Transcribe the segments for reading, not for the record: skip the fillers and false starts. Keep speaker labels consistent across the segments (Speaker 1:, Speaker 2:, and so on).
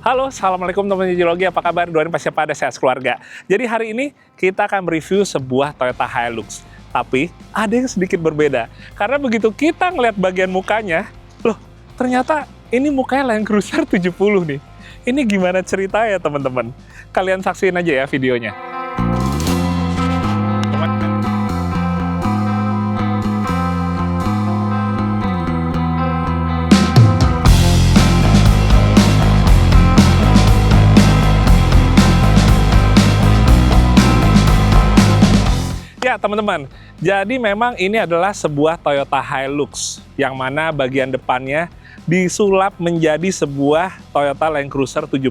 Speaker 1: Halo, Assalamualaikum teman Geologi, apa kabar? Doain pasti pada sehat keluarga. Jadi hari ini kita akan mereview sebuah Toyota Hilux. Tapi ada yang sedikit berbeda. Karena begitu kita ngeliat bagian mukanya, loh ternyata ini mukanya Land Cruiser 70 nih. Ini gimana cerita ya teman-teman? Kalian saksiin aja ya videonya. Ya teman-teman, jadi memang ini adalah sebuah Toyota Hilux yang mana bagian depannya disulap menjadi sebuah Toyota Land Cruiser 70.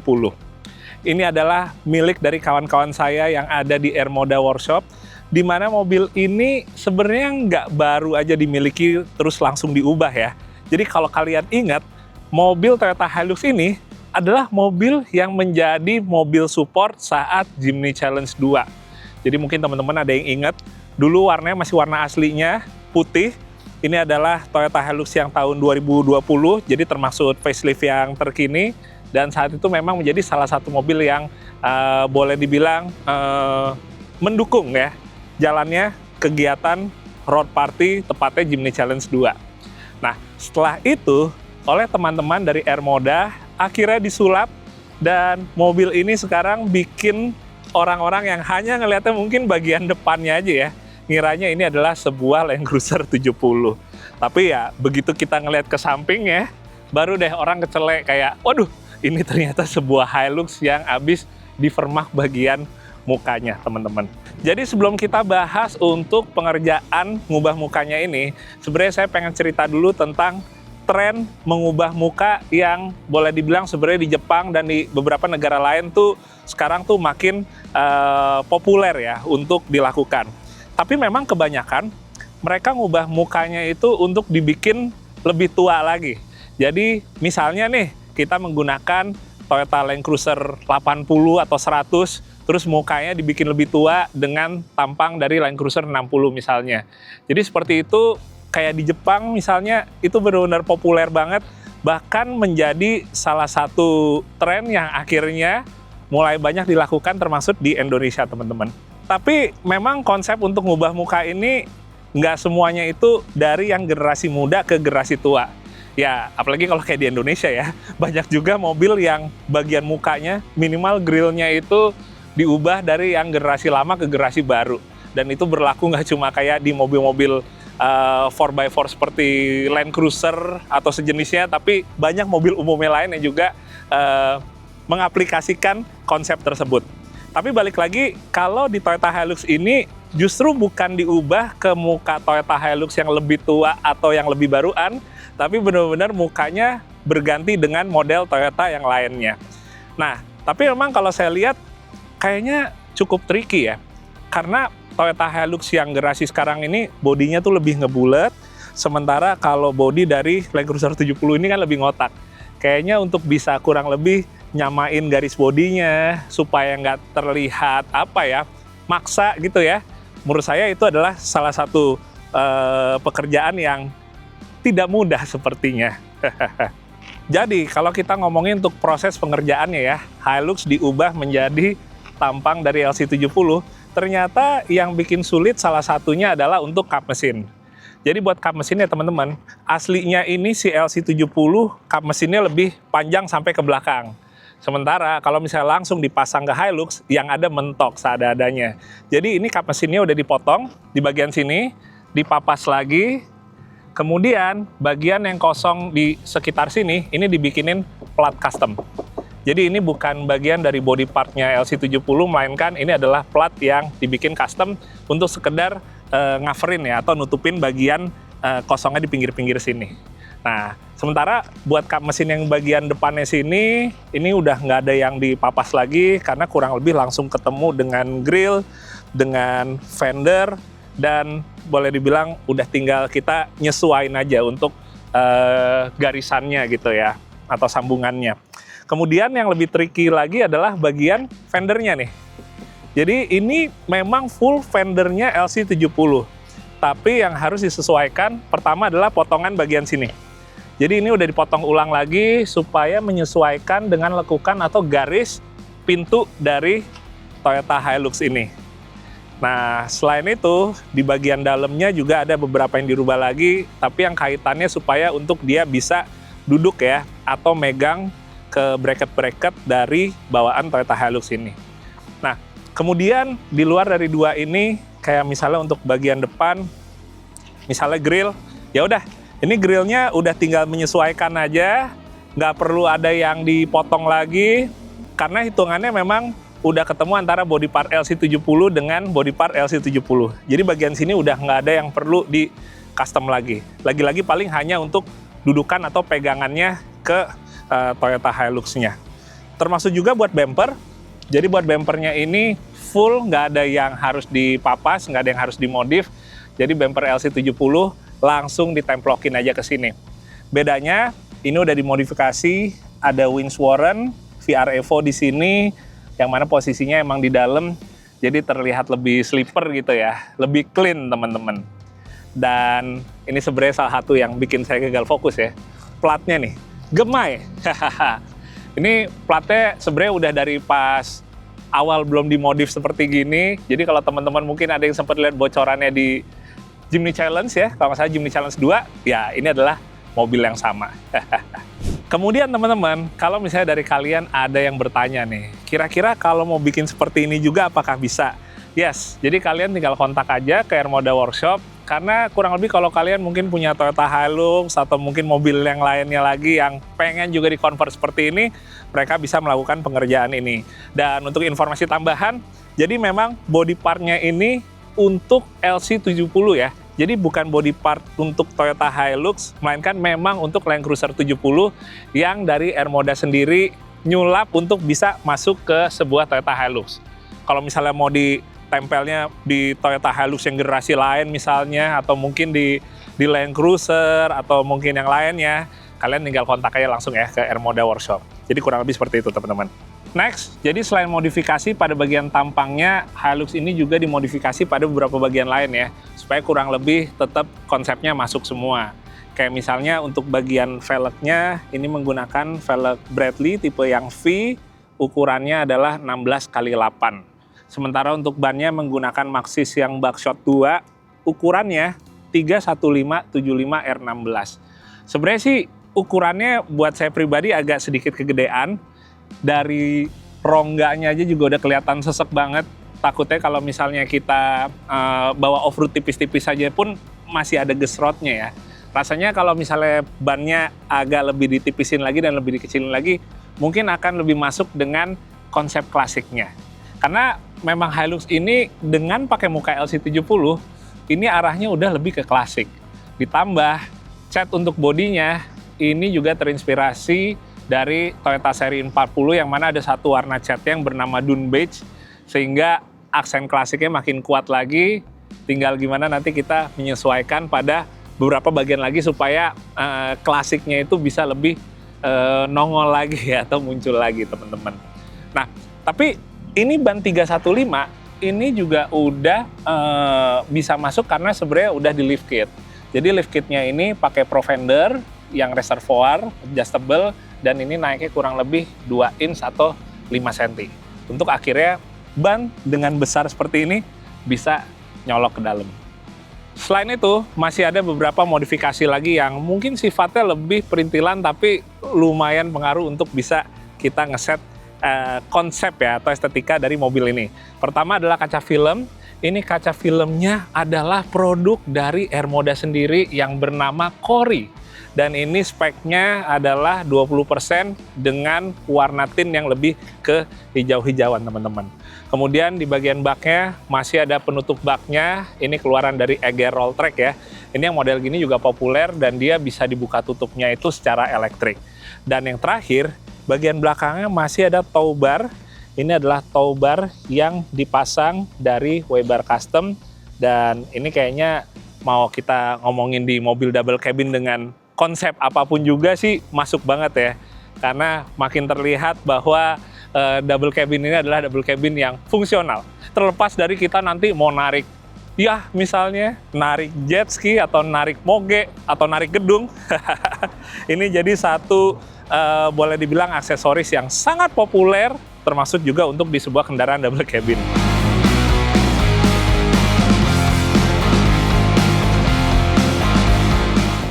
Speaker 1: Ini adalah milik dari kawan-kawan saya yang ada di Airmoda Workshop, di mana mobil ini sebenarnya nggak baru aja dimiliki terus langsung diubah ya. Jadi kalau kalian ingat, mobil Toyota Hilux ini adalah mobil yang menjadi mobil support saat Jimny Challenge 2. Jadi mungkin teman-teman ada yang ingat, dulu warnanya masih warna aslinya, putih. Ini adalah Toyota Hilux yang tahun 2020, jadi termasuk facelift yang terkini. Dan saat itu memang menjadi salah satu mobil yang boleh dibilang mendukung ya jalannya kegiatan road party, tepatnya Jimny Challenge 2. Nah, setelah itu, oleh teman-teman dari Airmoda, akhirnya disulap, dan mobil ini sekarang bikin orang-orang yang hanya ngelihatnya mungkin bagian depannya aja ya, ngiranya ini adalah sebuah Land Cruiser 70. Tapi ya, begitu kita ngelihat ke sampingnya, baru deh orang kecelek kayak, waduh, ini ternyata sebuah Hilux yang habis difermah bagian mukanya, teman-teman. Jadi sebelum kita bahas untuk pengerjaan ngubah mukanya ini, sebenarnya saya pengen cerita dulu tentang tren mengubah muka yang boleh dibilang sebenarnya di Jepang dan di beberapa negara lain tuh sekarang tuh makin populer ya untuk dilakukan. Tapi memang kebanyakan mereka ngubah mukanya itu untuk dibikin lebih tua lagi. Jadi misalnya nih kita menggunakan Toyota Land Cruiser 80 atau 100, terus mukanya dibikin lebih tua dengan tampang dari Land Cruiser 60 misalnya. Jadi seperti itu. Kayak di Jepang misalnya, itu benar-benar populer banget, bahkan menjadi salah satu tren yang akhirnya mulai banyak dilakukan termasuk di Indonesia, teman-teman. Tapi memang konsep untuk ngubah muka ini nggak semuanya itu dari yang generasi muda ke generasi tua. Ya, apalagi kalau kayak di Indonesia ya, banyak juga mobil yang bagian mukanya minimal grillnya itu diubah dari yang generasi lama ke generasi baru. Dan itu berlaku nggak cuma kayak di mobil-mobil 4x4 seperti Land Cruiser atau sejenisnya, tapi banyak mobil umumnya lain yang juga mengaplikasikan konsep tersebut. Tapi balik lagi, kalau di Toyota Hilux ini justru bukan diubah ke muka Toyota Hilux yang lebih tua atau yang lebih baruan, tapi benar-benar mukanya berganti dengan model Toyota yang lainnya. Nah, tapi memang kalau saya lihat kayaknya cukup tricky ya, karena Toyota Hilux yang generasi sekarang ini bodinya tuh lebih ngebulet, sementara kalau bodi dari Land Cruiser 70 ini kan lebih ngotak. Kayaknya untuk bisa kurang lebih nyamain garis bodinya supaya nggak terlihat maksa gitu ya. Menurut saya itu adalah salah satu pekerjaan yang tidak mudah sepertinya. Jadi kalau kita ngomongin untuk proses pengerjaannya ya, Hilux diubah menjadi tampang dari LC70. Ternyata yang bikin sulit salah satunya adalah untuk kap mesin. Jadi buat kap mesinnya teman-teman, aslinya ini si LC70 kap mesinnya lebih panjang sampai ke belakang. Sementara kalau misalnya langsung dipasang ke Hilux, yang ada mentok seadanya. Jadi ini kap mesinnya udah dipotong di bagian sini, dipapas lagi, kemudian bagian yang kosong di sekitar sini, ini dibikinin plat custom. Jadi ini bukan bagian dari body partnya LC70, melainkan ini adalah plat yang dibikin custom untuk sekedar ngaverin ya, atau nutupin bagian kosongnya di pinggir-pinggir sini. Nah, sementara buat kap mesin yang bagian depannya sini, ini udah nggak ada yang dipapas lagi, karena kurang lebih langsung ketemu dengan grill, dengan fender, dan boleh dibilang udah tinggal kita nyesuain aja untuk garisannya gitu ya, atau sambungannya. Kemudian yang lebih tricky lagi adalah bagian fendernya nih. Jadi ini memang full fendernya LC70. Tapi yang harus disesuaikan pertama adalah potongan bagian sini. Jadi ini udah dipotong ulang lagi supaya menyesuaikan dengan lekukan atau garis pintu dari Toyota Hilux ini. Nah, selain itu, di bagian dalamnya juga ada beberapa yang dirubah lagi, tapi yang kaitannya supaya untuk dia bisa duduk ya, atau megang ke bracket-bracket dari bawaan Toyota Hilux ini. Nah, kemudian di luar dari dua ini, kayak misalnya untuk bagian depan, misalnya grill, ya udah, ini grillnya udah tinggal menyesuaikan aja, nggak perlu ada yang dipotong lagi, karena hitungannya memang udah ketemu antara body part LC70 dengan body part LC70. Jadi bagian sini udah nggak ada yang perlu di custom lagi. Lagi-lagi paling hanya untuk dudukan atau pegangannya ke Toyota Hilux-nya. Termasuk juga buat bumper. Jadi buat bumpernya ini full, nggak ada yang harus dipapas, nggak ada yang harus dimodif. Jadi bumper LC70 langsung ditemplokin aja ke sini. Bedanya ini udah dimodifikasi, ada winch warren, VR Evo di sini, yang mana posisinya emang di dalam, jadi terlihat lebih slipper gitu ya, lebih clean teman-teman. Dan ini sebenarnya salah satu yang bikin saya gagal fokus ya, platnya nih, Gemay. Ini platnya sebenarnya udah dari pas awal belum dimodif seperti gini, jadi kalau teman-teman mungkin ada yang sempat lihat bocorannya di Jimny Challenge ya, kalau nggak salah Jimny Challenge 2, ya ini adalah mobil yang sama. Kemudian teman-teman, kalau misalnya dari kalian ada yang bertanya nih, kira-kira kalau mau bikin seperti ini juga apakah bisa? Yes, jadi kalian tinggal kontak aja ke Airmoda Workshop, karena kurang lebih kalau kalian mungkin punya Toyota Hilux atau mungkin mobil yang lainnya lagi yang pengen juga di-convert seperti ini, mereka bisa melakukan pengerjaan ini. Dan untuk informasi tambahan, jadi memang body part-nya ini untuk LC70 ya. Jadi bukan body part untuk Toyota Hilux, melainkan memang untuk Land Cruiser 70 yang dari Airmoda sendiri nyulap untuk bisa masuk ke sebuah Toyota Hilux. Kalau misalnya mau ditempelnya di Toyota Hilux yang generasi lain misalnya, atau mungkin di Land Cruiser, atau mungkin yang lainnya, kalian tinggal kontak aja langsung ya ke Airmoda Workshop. Jadi kurang lebih seperti itu teman-teman. Next, jadi selain modifikasi pada bagian tampangnya, Hilux ini juga dimodifikasi pada beberapa bagian lain ya, supaya kurang lebih tetap konsepnya masuk semua. Kayak misalnya untuk bagian velgnya, ini menggunakan velg Bradley tipe yang V, ukurannya adalah 16x8. Sementara untuk bannya menggunakan Maxxis yang Buckshot 2, ukurannya 315/75 R16. Sebenarnya sih ukurannya buat saya pribadi agak sedikit kegedean. Dari rongganya aja juga udah kelihatan sesek banget. Takutnya kalau misalnya kita bawa off-road tipis-tipis saja pun masih ada gesrotnya ya. Rasanya kalau misalnya bannya agak lebih ditipisin lagi dan lebih dikecilin lagi, mungkin akan lebih masuk dengan konsep klasiknya. Karena memang Hilux ini dengan pakai muka LC70, ini arahnya udah lebih ke klasik. Ditambah cat untuk bodinya, ini juga terinspirasi dari Toyota seri 40 yang mana ada satu warna cat yang bernama Dune Beige, sehingga aksen klasiknya makin kuat lagi. Tinggal gimana nanti kita menyesuaikan pada beberapa bagian lagi supaya klasiknya itu bisa lebih nongol lagi ya, atau muncul lagi teman-teman. Nah, tapi ini ban 315 ini juga udah bisa masuk karena sebenarnya udah di lift kit. Jadi lift kitnya ini pakai Pro Fender yang reservoir adjustable, dan ini naiknya kurang lebih 2 inch atau 5 cm. Untuk akhirnya ban dengan besar seperti ini bisa nyolok ke dalam. Selain itu, masih ada beberapa modifikasi lagi yang mungkin sifatnya lebih perintilan tapi lumayan pengaruh untuk bisa kita ngeset konsep ya atau estetika dari mobil ini. Pertama adalah kaca film. Ini kaca filmnya adalah produk dari Airmoda sendiri yang bernama Cori. Dan ini speknya adalah 20% dengan warna tint yang lebih ke hijau-hijauan teman-teman. Kemudian di bagian baknya masih ada penutup baknya, ini keluaran dari Eger Rolltrack ya. Ini yang model gini juga populer dan dia bisa dibuka tutupnya itu secara elektrik. Dan yang terakhir, bagian belakangnya masih ada tow bar. Ini adalah tow bar yang dipasang dari Weber Custom, dan ini kayaknya mau kita ngomongin di mobil double cabin dengan konsep apapun juga sih masuk banget ya, karena makin terlihat bahwa double cabin ini adalah double cabin yang fungsional. Terlepas dari kita nanti mau narik ya misalnya narik jet ski atau narik moge atau narik gedung. Ini jadi satu boleh dibilang aksesoris yang sangat populer, termasuk juga untuk di sebuah kendaraan double cabin.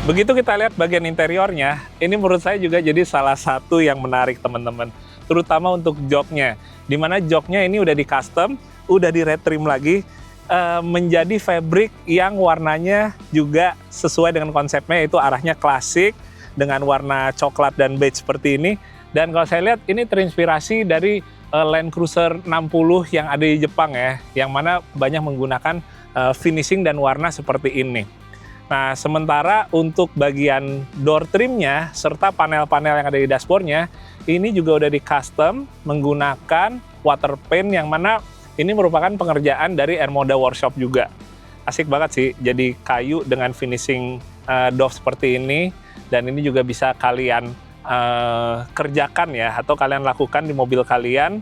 Speaker 1: Begitu kita lihat bagian interiornya, ini menurut saya juga jadi salah satu yang menarik teman-teman. Terutama untuk joknya, dimana joknya ini udah di custom, udah di red trim lagi, menjadi fabric yang warnanya juga sesuai dengan konsepnya, yaitu arahnya klasik dengan warna coklat dan beige seperti ini. Dan kalau saya lihat ini terinspirasi dari Land Cruiser 60 yang ada di Jepang ya, yang mana banyak menggunakan finishing dan warna seperti ini. Nah, sementara untuk bagian door trimnya serta panel-panel yang ada di dashboardnya, ini juga udah di custom menggunakan water paint yang mana ini merupakan pengerjaan dari Ermoda Workshop juga. Asik banget sih, jadi kayu dengan finishing doff seperti ini, dan ini juga bisa kalian kerjakan ya, atau kalian lakukan di mobil kalian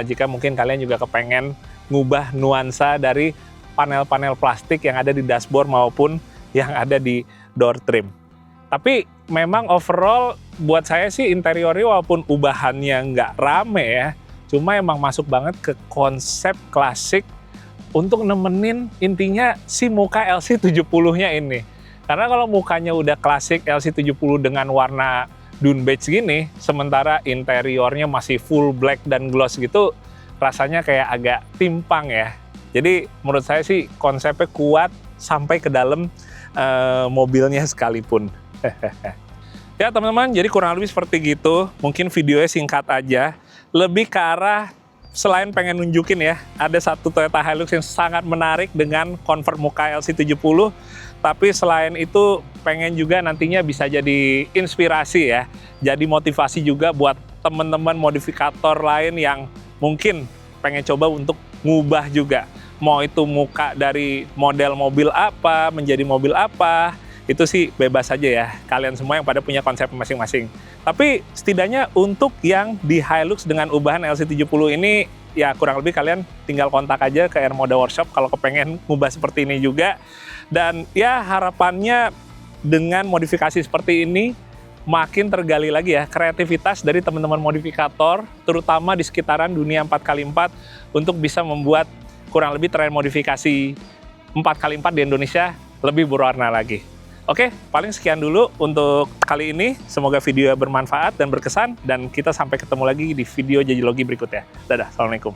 Speaker 1: jika mungkin kalian juga kepengen ngubah nuansa dari panel-panel plastik yang ada di dashboard maupun yang ada di door trim. Tapi memang overall buat saya sih interiornya walaupun ubahannya nggak rame ya, cuma emang masuk banget ke konsep klasik untuk nemenin intinya si muka LC70-nya ini. Karena kalau mukanya udah klasik LC70 dengan warna dune beige gini, sementara interiornya masih full black dan gloss gitu, rasanya kayak agak timpang ya. Jadi menurut saya sih konsepnya kuat sampai ke dalam mobilnya sekalipun. Ya teman-teman, jadi kurang lebih seperti gitu. Mungkin videonya singkat aja. Lebih ke arah selain pengen nunjukin ya, ada satu Toyota Hilux yang sangat menarik dengan convert muka LC70. Tapi selain itu pengen juga nantinya bisa jadi inspirasi ya. Jadi motivasi juga buat teman-teman modifikator lain yang mungkin pengen coba untuk ngubah juga. Mau itu muka dari model mobil apa, menjadi mobil apa, itu sih bebas aja ya. Kalian semua yang pada punya konsep masing-masing. Tapi setidaknya untuk yang di Hilux dengan ubahan LC70 ini, ya kurang lebih kalian tinggal kontak aja ke Ermoda Workshop kalau kepengen ngubah seperti ini juga. Dan ya harapannya dengan modifikasi seperti ini, makin tergali lagi ya kreativitas dari teman-teman modifikator, terutama di sekitaran dunia 4x4 untuk bisa membuat kurang lebih tren modifikasi 4x4 di Indonesia lebih berwarna lagi. Oke, paling sekian dulu untuk kali ini. Semoga video bermanfaat dan berkesan, dan kita sampai ketemu lagi di video Jajilogi berikutnya. Dadah, Assalamualaikum.